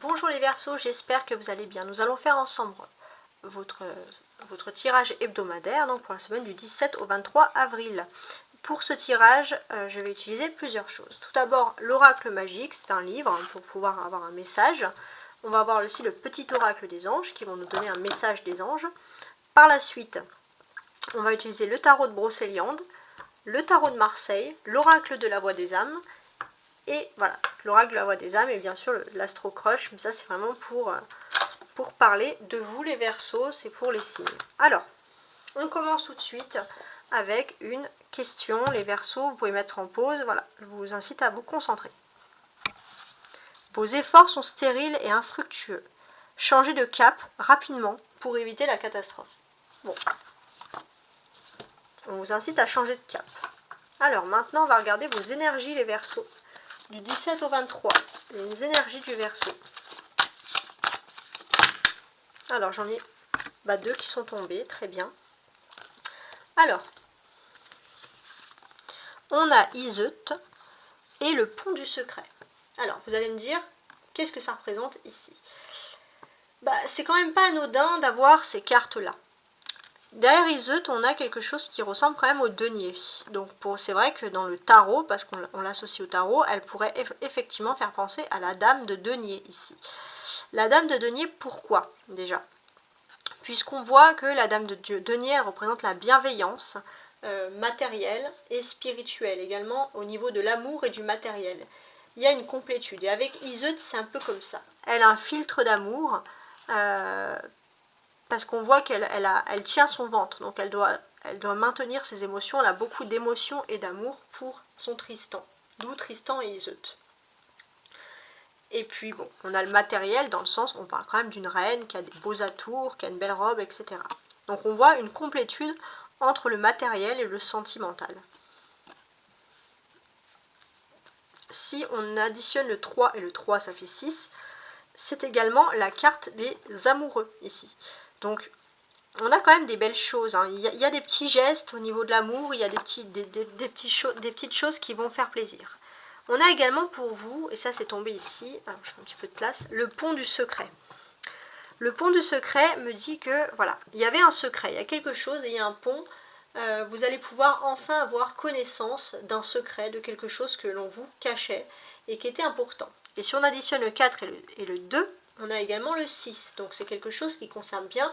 Bonjour les Verseaux, j'espère que vous allez bien. Nous allons faire ensemble votre tirage hebdomadaire donc pour la semaine du 17 au 23 avril. Pour ce tirage, je vais utiliser plusieurs choses. Tout d'abord, l'oracle magique, c'est un livre pour pouvoir avoir un message. On va avoir aussi le petit oracle des anges qui vont nous donner un message des anges. Par la suite, on va utiliser le tarot de Brocéliande, le tarot de Marseille, l'oracle de la voix des âmes. Et voilà, l'oracle de la voix des âmes et bien sûr l'astro crush, mais ça c'est vraiment pour parler de vous les Verseaux, c'est pour les signes. Alors, on commence tout de suite avec une question. Les Verseaux, vous pouvez mettre en pause, voilà, je vous incite à vous concentrer. Vos efforts sont stériles et infructueux. Changez de cap rapidement pour éviter la catastrophe. Bon, on vous incite à changer de cap. Alors maintenant, on va regarder vos énergies les Verseaux. Du 17 au 23, les énergies du Verseau. Alors j'en ai deux qui sont tombés, très bien. Alors, on a Iseut et le pont du secret. Alors, vous allez me dire, qu'est-ce que ça représente ici? C'est quand même pas anodin d'avoir ces cartes-là. Derrière Iseut, on a quelque chose qui ressemble quand même au denier. Donc c'est vrai que dans le tarot, parce qu'on l'associe au tarot, elle pourrait effectivement faire penser à la dame de denier ici. La dame de denier, pourquoi déjà? Puisqu'on voit que la dame de denier, elle représente la bienveillance matérielle et spirituelle, également au niveau de l'amour et du matériel. Il y a une complétude, et avec Iseut, c'est un peu comme ça. Elle a un filtre d'amour, parce qu'on voit qu'elle tient son ventre, donc elle doit maintenir ses émotions, elle a beaucoup d'émotions et d'amour pour son Tristan, d'où Tristan et Iseut. Et puis bon, on a le matériel dans le sens, on parle quand même d'une reine qui a des beaux atours, qui a une belle robe, etc. Donc on voit une complétude entre le matériel et le sentimental. Si on additionne le 3 et le 3 ça fait 6, c'est également la carte des amoureux ici. Donc on a quand même des belles choses, hein. Il y a des petits gestes au niveau de l'amour, il y a des petites choses qui vont faire plaisir. On a également pour vous, et ça c'est tombé ici, alors je fais un petit peu de place, le pont du secret. Le pont du secret me dit que, voilà, il y avait un secret, il y a quelque chose et il y a un pont. Vous allez pouvoir enfin avoir connaissance d'un secret, de quelque chose que l'on vous cachait et qui était important. Et si on additionne le 4 et le 2, on a également le 6. Donc c'est quelque chose qui concerne bien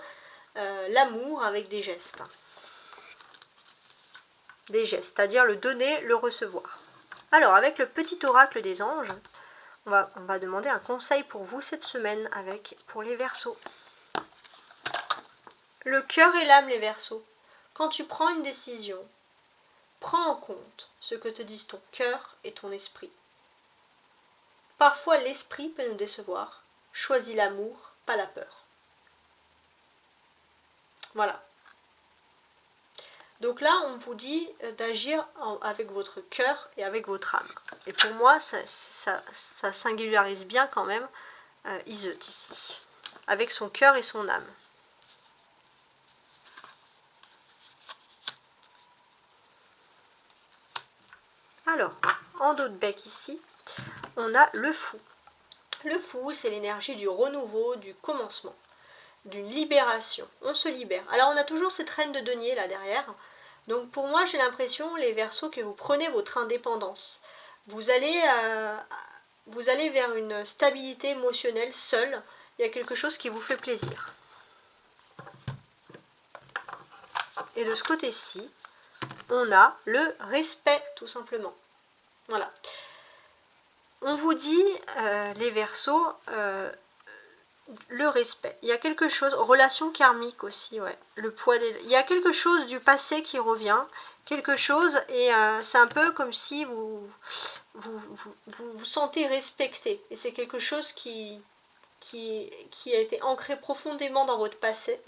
l'amour avec des gestes. Des gestes, c'est-à-dire le donner, le recevoir. Alors, avec le petit oracle des anges, on va demander un conseil pour vous cette semaine pour les Verseaux. Le cœur et l'âme, les Verseaux. Quand tu prends une décision, prends en compte ce que te disent ton cœur et ton esprit. Parfois, l'esprit peut nous décevoir. Choisis l'amour, pas la peur. Voilà. Donc là, on vous dit d'agir avec votre cœur et avec votre âme. Et pour moi, ça singularise bien quand même Iseut ici, avec son cœur et son âme. Alors, en dos de bec ici, on a le fou. Le fou, c'est l'énergie du renouveau, du commencement, d'une libération. On se libère. Alors, on a toujours cette reine de denier là derrière. Donc pour moi, j'ai l'impression, les Verseaux, que vous prenez votre indépendance. Vous allez vers une stabilité émotionnelle seule. Il y a quelque chose qui vous fait plaisir. Et de ce côté-ci, on a le respect, tout simplement. Voilà. On vous dit, les Verseaux, le respect. Il y a quelque chose, relation karmique aussi, ouais. Le poids il y a quelque chose du passé qui revient, quelque chose, et c'est un peu comme si vous sentez respecté. Et c'est quelque chose qui a été ancré profondément dans votre passé.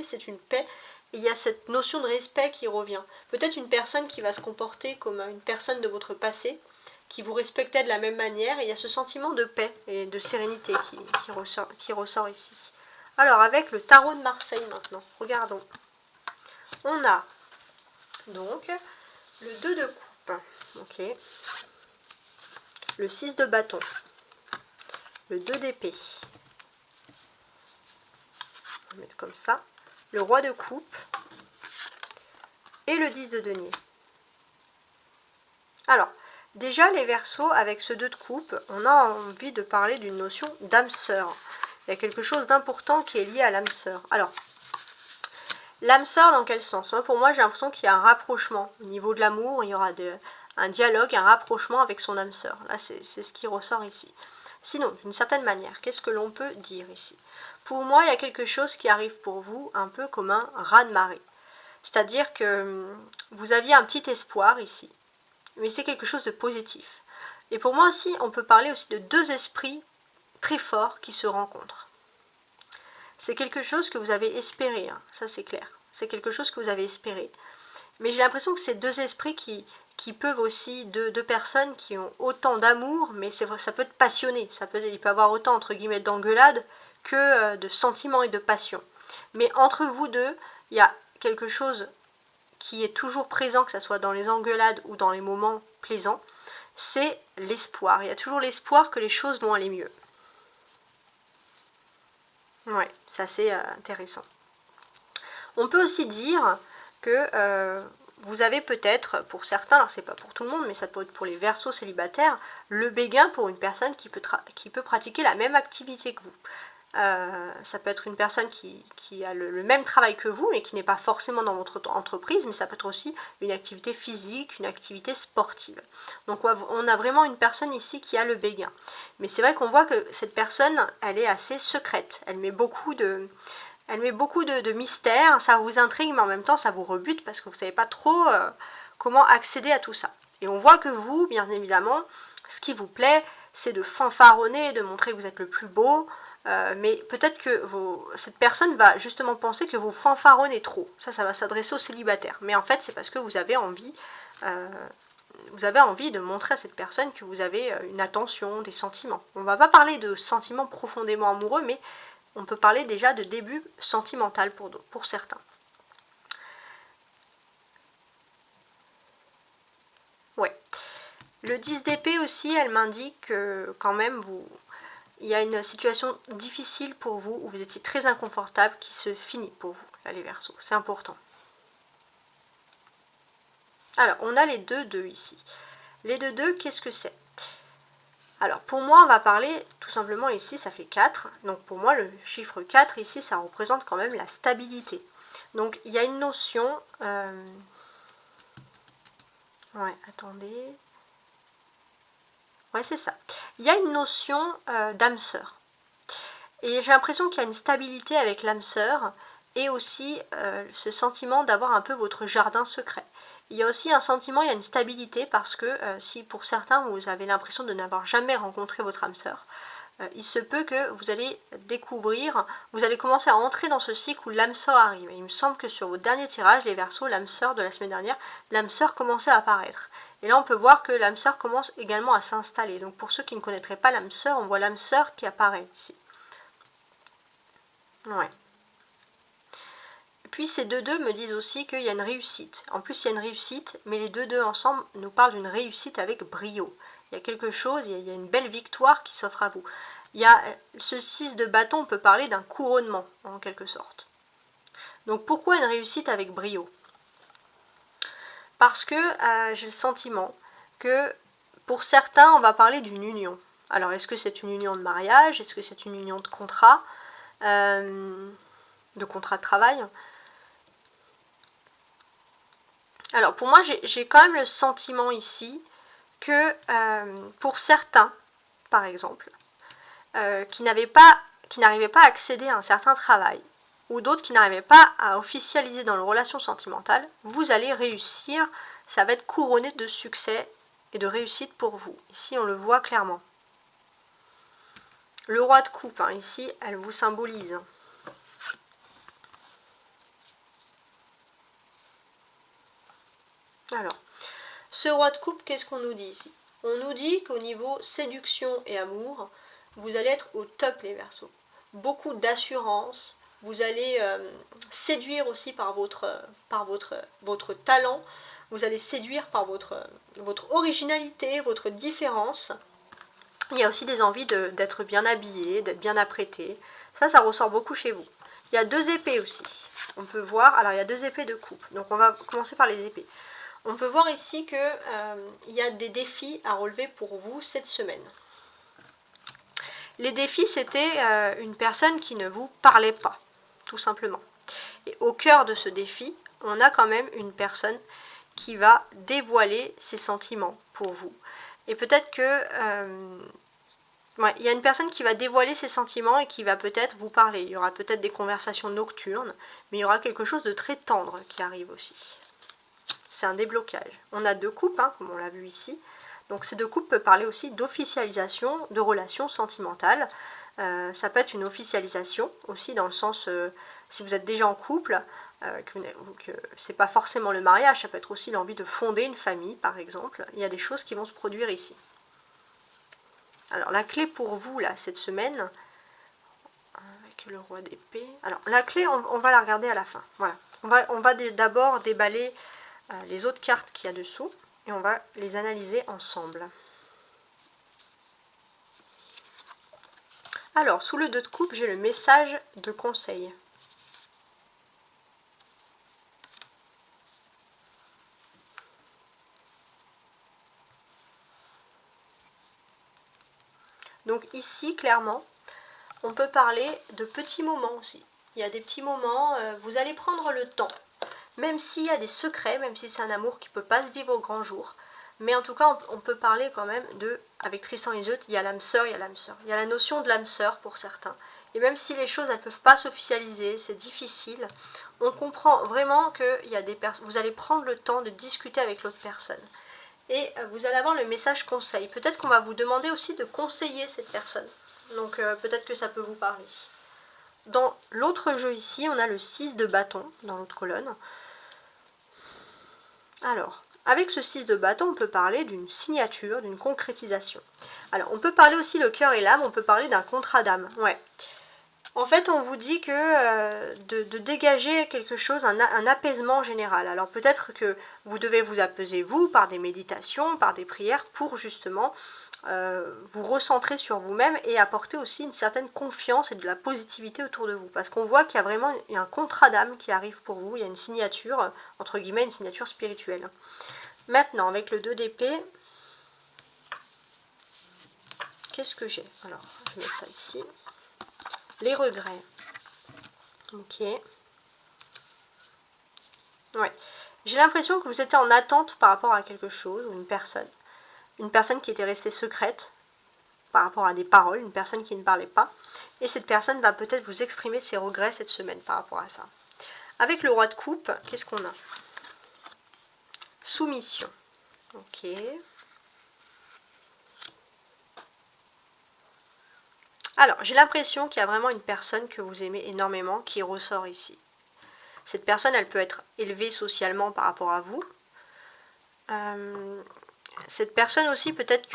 C'est une paix. Et il y a cette notion de respect qui revient. Peut-être une personne qui va se comporter comme une personne de votre passé, qui vous respectait de la même manière, et il y a ce sentiment de paix et de sérénité qui ressort ici. Alors, avec le tarot de Marseille maintenant, regardons. On a donc le 2 de coupe, ok, le 6 de bâton, le 2 d'épée. On va mettre comme ça. Le roi de coupe. Et le 10 de denier. Alors, déjà les Verseaux, avec ce 2 de coupe, on a envie de parler d'une notion d'âme sœur. Il y a quelque chose d'important qui est lié à l'âme sœur. Alors, l'âme sœur dans quel sens? Pour moi, j'ai l'impression qu'il y a un rapprochement. Au niveau de l'amour, il y aura un dialogue, un rapprochement avec son âme sœur. Là, c'est ce qui ressort ici. Sinon, d'une certaine manière, qu'est-ce que l'on peut dire ici? Pour moi, il y a quelque chose qui arrive pour vous un peu comme un raz-de-marée. C'est-à-dire que vous aviez un petit espoir ici, mais c'est quelque chose de positif. Et pour moi aussi, on peut parler aussi de 2 esprits très forts qui se rencontrent. C'est quelque chose que vous avez espéré, hein, ça c'est clair. C'est quelque chose que vous avez espéré. Mais j'ai l'impression que c'est 2 esprits qui peuvent aussi, deux personnes qui ont autant d'amour, mais c'est vrai, ça peut être passionné. Il peut y avoir autant, entre guillemets, d'engueulade que de sentiments et de passion. Mais entre vous deux, il y a quelque chose qui est toujours présent, que ce soit dans les engueulades ou dans les moments plaisants, c'est l'espoir. Il y a toujours l'espoir que les choses vont aller mieux. Ouais, c'est assez intéressant. On peut aussi dire que vous avez peut-être, pour certains, alors c'est pas pour tout le monde, mais ça peut être pour les Verseaux célibataires, le béguin pour une personne qui peut pratiquer la même activité que vous. Ça peut être une personne qui a le même travail que vous, mais qui n'est pas forcément dans votre entreprise, mais ça peut être aussi une activité physique, une activité sportive. Donc on a vraiment une personne ici qui a le béguin. Mais c'est vrai qu'on voit que cette personne, elle est assez secrète. Elle met beaucoup de mystère, ça vous intrigue, mais en même temps ça vous rebute parce que vous ne savez pas trop comment accéder à tout ça. Et on voit que vous, bien évidemment, ce qui vous plaît, c'est de fanfaronner, de montrer que vous êtes le plus beau, mais peut-être que cette personne va justement penser que vous fanfaronnez trop. Ça va s'adresser aux célibataires. Mais en fait, c'est parce que vous avez envie de montrer à cette personne que vous avez une attention, des sentiments. On ne va pas parler de sentiments profondément amoureux, mais on peut parler déjà de début sentimental pour certains. Ouais. Le 10 d'épée aussi, elle m'indique que quand même il y a une situation difficile pour vous, où vous étiez très inconfortable, qui se finit pour vous, là, les Verseaux. C'est important. Alors, on a les 2-2 ici. Les 2-2, qu'est-ce que c'est? Alors, pour moi, on va parler, tout simplement ici, ça fait 4. Donc, pour moi, le chiffre 4, ici, ça représente quand même la stabilité. Donc, il y a une notion... Ouais, attendez... Ouais, c'est ça. Il y a une notion d'âme sœur. Et j'ai l'impression qu'il y a une stabilité avec l'âme sœur et aussi ce sentiment d'avoir un peu votre jardin secret. Il y a aussi un sentiment, il y a une stabilité parce que si pour certains vous avez l'impression de n'avoir jamais rencontré votre âme sœur, il se peut que vous allez découvrir, vous allez commencer à entrer dans ce cycle où l'âme sœur arrive. Et il me semble que sur vos derniers tirages, les Verseaux, l'âme sœur de la semaine dernière, l'âme sœur commençait à apparaître. Et là, on peut voir que l'âme sœur commence également à s'installer. Donc pour ceux qui ne connaîtraient pas l'âme sœur, on voit l'âme sœur qui apparaît ici. Ouais. Et puis ces 2-2 me disent aussi qu'il y a une réussite. En plus, il y a une réussite, mais les 2-2 ensemble nous parlent d'une réussite avec brio. Il y a quelque chose, il y a une belle victoire qui s'offre à vous. Il y a ce 6 de bâton, on peut parler d'un couronnement, en quelque sorte. Donc pourquoi une réussite avec brio? Parce que j'ai le sentiment que pour certains, on va parler d'une union. Alors, est-ce que c'est une union de mariage? Est-ce que c'est une union de contrat? De contrat de travail? Alors, pour moi, j'ai quand même le sentiment ici que pour certains, par exemple, qui n'arrivaient pas à accéder à un certain travail, ou d'autres qui n'arrivaient pas à officialiser dans leur relation sentimentale, vous allez réussir, ça va être couronné de succès et de réussite pour vous. Ici, on le voit clairement. Le roi de coupe, hein, ici, elle vous symbolise. Alors, ce roi de coupe, qu'est-ce qu'on nous dit ici? On nous dit qu'au niveau séduction et amour, vous allez être au top, les Verseaux. Beaucoup d'assurance, vous allez séduire aussi par votre talent, vous allez séduire par votre originalité, votre différence. Il y a aussi des envies d'être bien habillé, d'être bien apprêté. Ça ressort beaucoup chez vous. Il y a 2 épées aussi. On peut voir, alors il y a 2 épées de coupe. Donc on va commencer par les épées. On peut voir ici que il y a des défis à relever pour vous cette semaine. Les défis, c'était une personne qui ne vous parlait pas, tout simplement. Et au cœur de ce défi, on a quand même une personne qui va dévoiler ses sentiments pour vous. Et peut-être que il y a une personne qui va dévoiler ses sentiments et qui va peut-être vous parler. Il y aura peut-être des conversations nocturnes, mais il y aura quelque chose de très tendre qui arrive aussi. C'est un déblocage. On a 2 coupes, hein, comme on l'a vu ici. Donc ces 2 coupes peuvent parler aussi d'officialisation de relations sentimentales. Ça peut être une officialisation aussi dans le sens, si vous êtes déjà en couple, que c'est pas forcément le mariage, ça peut être aussi l'envie de fonder une famille par exemple. Il y a des choses qui vont se produire ici. Alors la clé pour vous là cette semaine, avec le roi d'épée, alors la clé on va la regarder à la fin. Voilà, on va d'abord déballer les autres cartes qu'il y a dessous et on va les analyser ensemble. Alors sous le 2 de coupe, j'ai le message de conseil. Donc ici, clairement, on peut parler de petits moments aussi. Il y a des petits moments, vous allez prendre le temps. Même s'il y a des secrets, même si c'est un amour qui ne peut pas se vivre au grand jour. Mais en tout cas, on peut parler quand même de, avec Tristan et Iseult, il y a l'âme sœur, il y a l'âme sœur. Il y a la notion de l'âme sœur pour certains. Et même si les choses, elles ne peuvent pas s'officialiser, c'est difficile, on comprend vraiment que il y a des vous allez prendre le temps de discuter avec l'autre personne. Et vous allez avoir le message conseil. Peut-être qu'on va vous demander aussi de conseiller cette personne. Donc peut-être que ça peut vous parler. Dans l'autre jeu ici, on a le 6 de bâton dans l'autre colonne. Alors, avec ce 6 de bâton, on peut parler d'une signature, d'une concrétisation. Alors, on peut parler aussi le cœur et l'âme, on peut parler d'un contrat d'âme. Ouais. En fait, on vous dit que de dégager quelque chose, un apaisement général. Alors peut-être que vous devez vous apaiser, vous, par des méditations, par des prières, pour justement vous recentrer sur vous-même et apporter aussi une certaine confiance et de la positivité autour de vous. Parce qu'on voit qu'il y a vraiment un contrat d'âme qui arrive pour vous, il y a une signature, entre guillemets, une signature spirituelle. Maintenant, avec le 2 d'épée, qu'est-ce que j'ai? Alors, je mets ça ici. Les regrets. Ok. Ouais. J'ai l'impression que vous étiez en attente par rapport à quelque chose ou une personne. Une personne qui était restée secrète par rapport à des paroles, une personne qui ne parlait pas. Et cette personne va peut-être vous exprimer ses regrets cette semaine par rapport à ça. Avec le roi de coupe, qu'est-ce qu'on a? Soumission. Ok. Alors, j'ai l'impression qu'il y a vraiment une personne que vous aimez énormément qui ressort ici. Cette personne, elle peut être élevée socialement par rapport à vous. Cette personne aussi, peut-être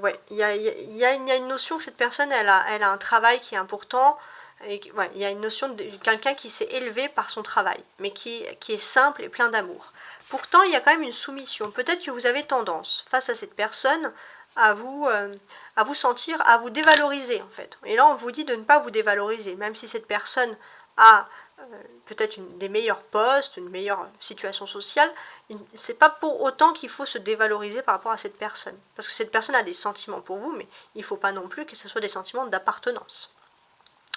ouais, il y a une notion que cette personne, elle a un travail qui est important. Et, ouais, il y a une notion de quelqu'un qui s'est élevé par son travail, mais qui est simple et plein d'amour. Pourtant, il y a quand même une soumission. Peut-être que vous avez tendance, face à cette personne, à vous sentir, à vous dévaloriser en fait. Et là, on vous dit de ne pas vous dévaloriser, même si cette personne a peut-être des meilleurs postes, une meilleure situation sociale, c'est pas pour autant qu'il faut se dévaloriser par rapport à cette personne. Parce que cette personne a des sentiments pour vous, mais il ne faut pas non plus que ce soit des sentiments d'appartenance.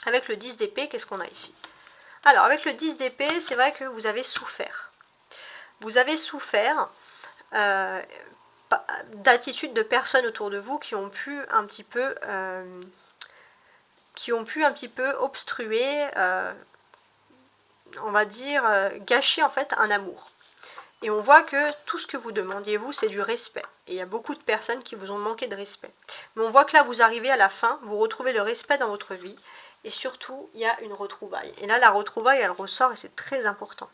Avec le 10 d'épée, qu'est-ce qu'on a ici? Alors, avec le 10 d'épée, c'est vrai que vous avez souffert. Vous avez souffert d'attitudes de personnes autour de vous qui ont pu un petit peu obstruer, on va dire, gâcher en fait un amour. Et on voit que tout ce que vous demandiez, vous, c'est du respect. Et il y a beaucoup de personnes qui vous ont manqué de respect. Mais on voit que là, vous arrivez à la fin, vous retrouvez le respect dans votre vie. Et surtout, il y a une retrouvaille. Et là, la retrouvaille, elle ressort et c'est très important.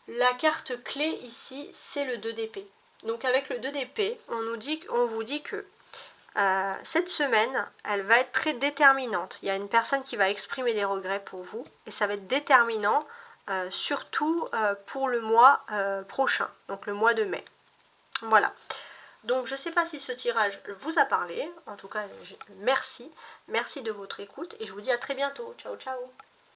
La carte clé ici, c'est le 2 d'épée. Donc avec le 2 d'épée, on vous dit que cette semaine, elle va être très déterminante. Il y a une personne qui va exprimer des regrets pour vous et ça va être déterminant surtout pour le mois prochain, donc le mois de mai. Voilà. Donc je ne sais pas si ce tirage vous a parlé, en tout cas merci de votre écoute et je vous dis à très bientôt. Ciao ciao.